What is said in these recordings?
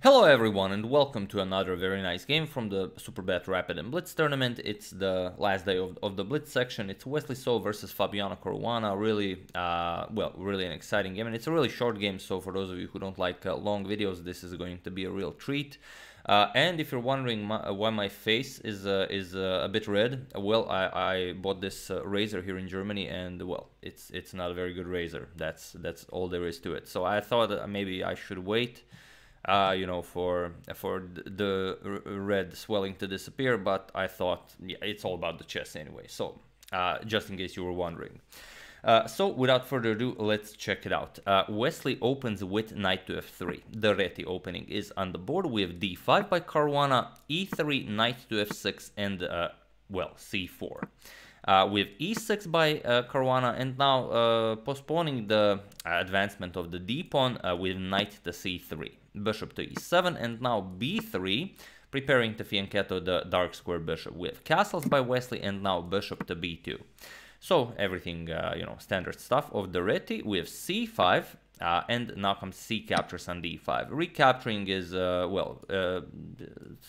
Hello everyone and welcome to another very nice game from the Superbet Rapid and Blitz tournament. It's the last day of the Blitz section. It's Wesley So versus Fabiano Caruana. Really, really an exciting game, and it's a really short game, so for those of you who don't like long videos, this is going to be a real treat. And if you're wondering why my face is a bit red, well, I bought this razor here in Germany, and well, it's not a very good razor. That's all there is to it. So I thought that maybe I should wait for the red swelling to disappear, but I thought, yeah, it's all about the chess anyway. So just in case you were wondering. So without further ado, let's check it out. Wesley opens with knight to f3. The Reti opening is on the board with d5 by Caruana, e3, knight to f6, and c4. With e6 by Caruana, and now postponing the advancement of the d-pawn with knight to c3, bishop to e7, and now b3, preparing to fianchetto the dark square bishop with castles by Wesley, and now bishop to b2. So everything, standard stuff of the Reti with c5, and now comes c captures on d5. Recapturing is,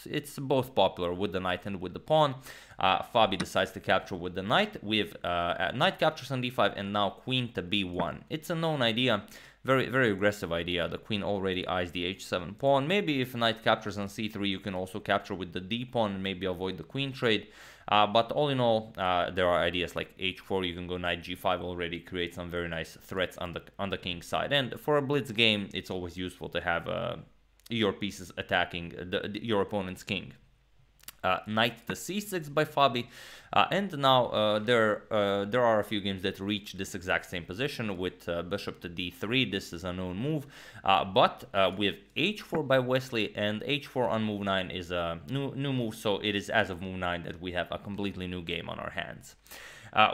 it's both popular with the knight and with the pawn. Fabi decides to capture with the knight with knight captures on d5, and now queen to b1. It's a known idea. Very, very aggressive idea. The queen already eyes the h7 pawn. Maybe if knight captures on c3, you can also capture with the d pawn and maybe avoid the queen trade. But all in all, there are ideas like h4. You can go knight g5 already, create some very nice threats on the king side. And for a blitz game, it's always useful to have your pieces attacking your opponent's king. Knight to c6 by Fabi, and now there are a few games that reach this exact same position with bishop to d3. This is a known move, but with h4 by Wesley and h4 on move 9 is a new move, so it is as of move 9 that we have a completely new game on our hands.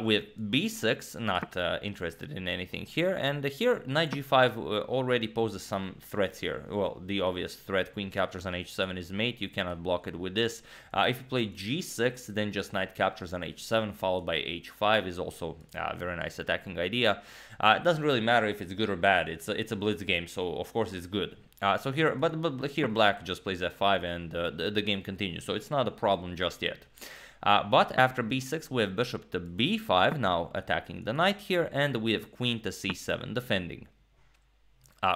With b6, not interested in anything here, and here knight g5 already poses some threats here. Well, the obvious threat, queen captures on h7 is mate, you cannot block it with this. If you play g6, then just knight captures on h7 followed by h5 is also a very nice attacking idea. It doesn't really matter if it's good or bad, it's a blitz game, so of course it's good. So here, but here black just plays f5 and the game continues, so it's not a problem just yet. But after b6, we have bishop to b5, now attacking the knight here, and we have queen to c7, defending.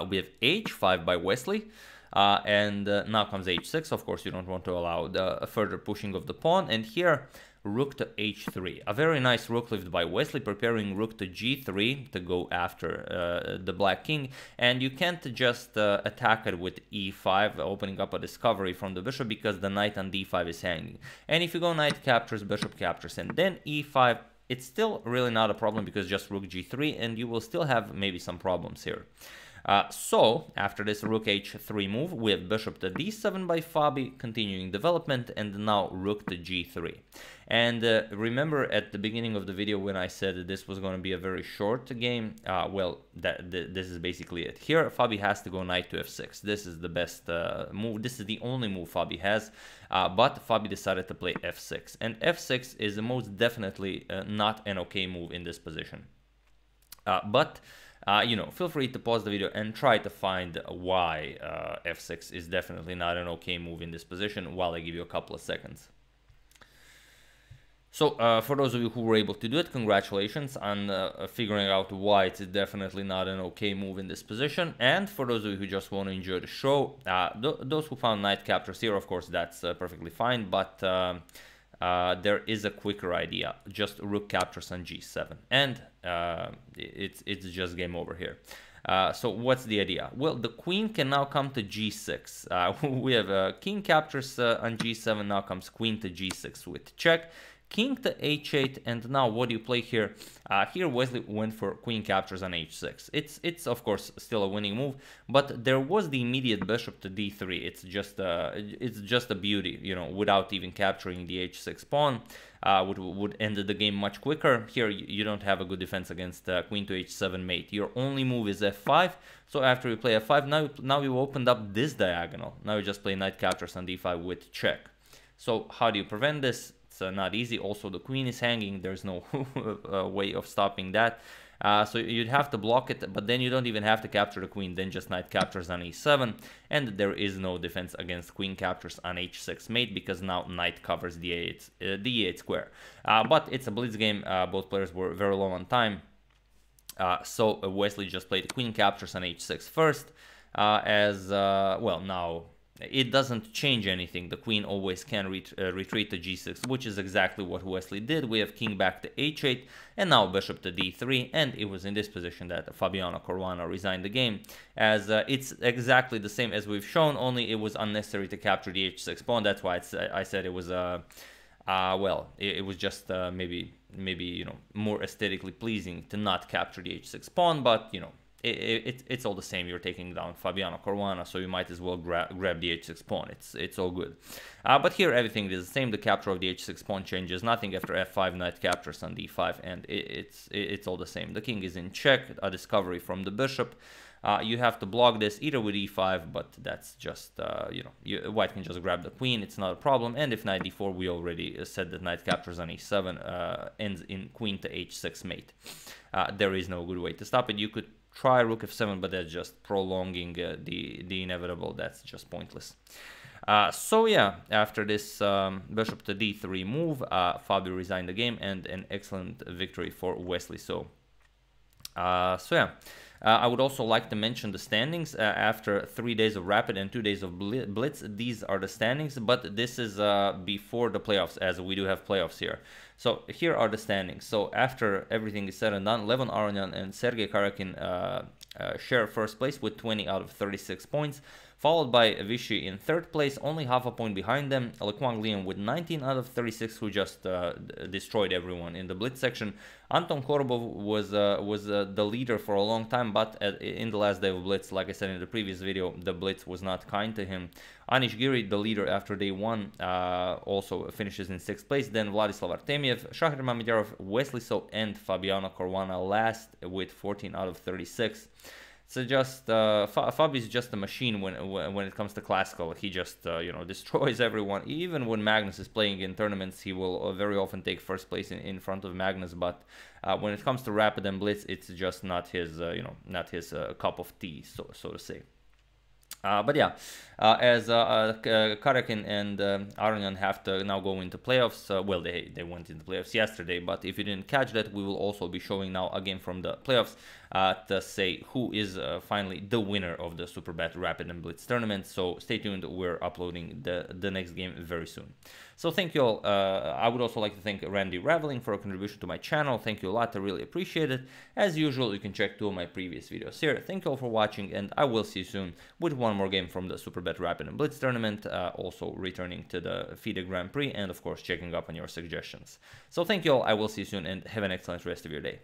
We have h5 by Wesley, and now comes h6. Of course, you don't want to allow the further pushing of the pawn, and here rook to h3. A very nice rook lift by Wesley, preparing rook to g3 to go after the black king. And you can't just attack it with e5, opening up a discovery from the bishop, because the knight on d5 is hanging. And if you go knight captures, bishop captures, and then e5, it's still really not a problem, because just rook g3, and you will still have maybe some problems here. So, after this rook h3 move, we have bishop to d7 by Fabi, continuing development, and now rook to g3. And remember at the beginning of the video when I said that this was going to be a very short game? This is basically it. Here, Fabi has to go knight to f6. This is the best move. This is the only move Fabi has, but Fabi decided to play f6. And f6 is most definitely not an okay move in this position. Feel free to pause the video and try to find why f6 is definitely not an okay move in this position while I give you a couple of seconds. So, for those of you who were able to do it, congratulations on figuring out why it's definitely not an okay move in this position. And for those of you who just want to enjoy the show, those who found knight captures here, of course, that's perfectly fine, but there is a quicker idea. Just rook captures on g7, and it's just game over here. So what's the idea? Well, the queen can now come to g6. We have king captures on g7, now comes queen to g6 with check. King to h8, and now what do you play here? Here Wesley went for queen captures on h6. It's of course still a winning move, but there was the immediate bishop to d3. It's just a beauty, without even capturing the h6 pawn. Would end the game much quicker. Here you don't have a good defense against queen to h7 mate. Your only move is f5. So after you play f5, now you opened up this diagonal. Now you just play knight captures on d5 with check. So how do you prevent this? Not easy. Also, the queen is hanging. There's no way of stopping that. So you'd have to block it, but then you don't even have to capture the queen, then just knight captures on e7, and there is no defense against queen captures on h6 mate, because now knight covers the e8 square. But it's a blitz game, both players were very low on time, so Wesley just played queen captures on h6 first, well, now it doesn't change anything. The queen always can retreat to g6, which is exactly what Wesley did. We have king back to h8, and now bishop to d3, and it was in this position that Fabiano Caruana resigned the game, as it's exactly the same as we've shown, only it was unnecessary to capture the h6 pawn. That's why I said it was well, it was just maybe you know, more aesthetically pleasing to not capture the h6 pawn, but you know, it's all the same. You're taking down Fabiano Caruana, so you might as well grab the h6 pawn. It's all good. But here everything is the same. The capture of the h6 pawn changes nothing after f5, knight captures on d5, and it's all the same. The king is in check, a discovery from the bishop. You have to block this either with e5, but that's just, you know, white can just grab the queen, it's not a problem. And if knight d4, we already said that knight captures on e7 ends in queen to h6 mate. There is no good way to stop it. You could try rook f7, but that's just prolonging the inevitable. That's just pointless. So yeah, after this bishop to d3 move, Fabio resigned the game, and an excellent victory for Wesley. So yeah. I would also like to mention the standings after 3 days of Rapid and 2 days of Blitz. These are the standings, but this is before the playoffs, as we do have playoffs here. So here are the standings. So after everything is said and done, Levon Aronian and Sergei Karyakin share first place with 20 out of 36 points, followed by Vichy in third place, only half a point behind them. Lequang Liam with 19 out of 36, who just destroyed everyone in the Blitz section. Anton Korbov was the leader for a long time, but in the last day of Blitz, like I said in the previous video, the Blitz was not kind to him. Anish Giri, the leader after day one, also finishes in 6th place. Then Vladislav Artemiev, Shahir Mamedyarov, Wesley So, and Fabiano Caruana last with 14 out of 36. So just Fabi is just a machine when it comes to classical. He just you know, destroys everyone. Even when Magnus is playing in tournaments, he will very often take first place in front of Magnus. But when it comes to Rapid and Blitz, it's just not his you know, not his cup of tea, so to say. But yeah, as Karyakin and Aronian have to now go into playoffs. Well, they went into playoffs yesterday, but if you didn't catch that, we will also be showing now a game from the playoffs to say who is finally the winner of the Superbet Rapid and Blitz tournament. So stay tuned, we're uploading the next game very soon. So thank you all. I would also like to thank Randy Raveling for a contribution to my channel. Thank you a lot, I really appreciate it. As usual, you can check 2 of my previous videos here. Thank you all for watching, and I will see you soon with one more game from the Superbet Rapid and Blitz tournament, also returning to the FIDE Grand Prix, and of course checking up on your suggestions. So thank you all, I will see you soon, and have an excellent rest of your day.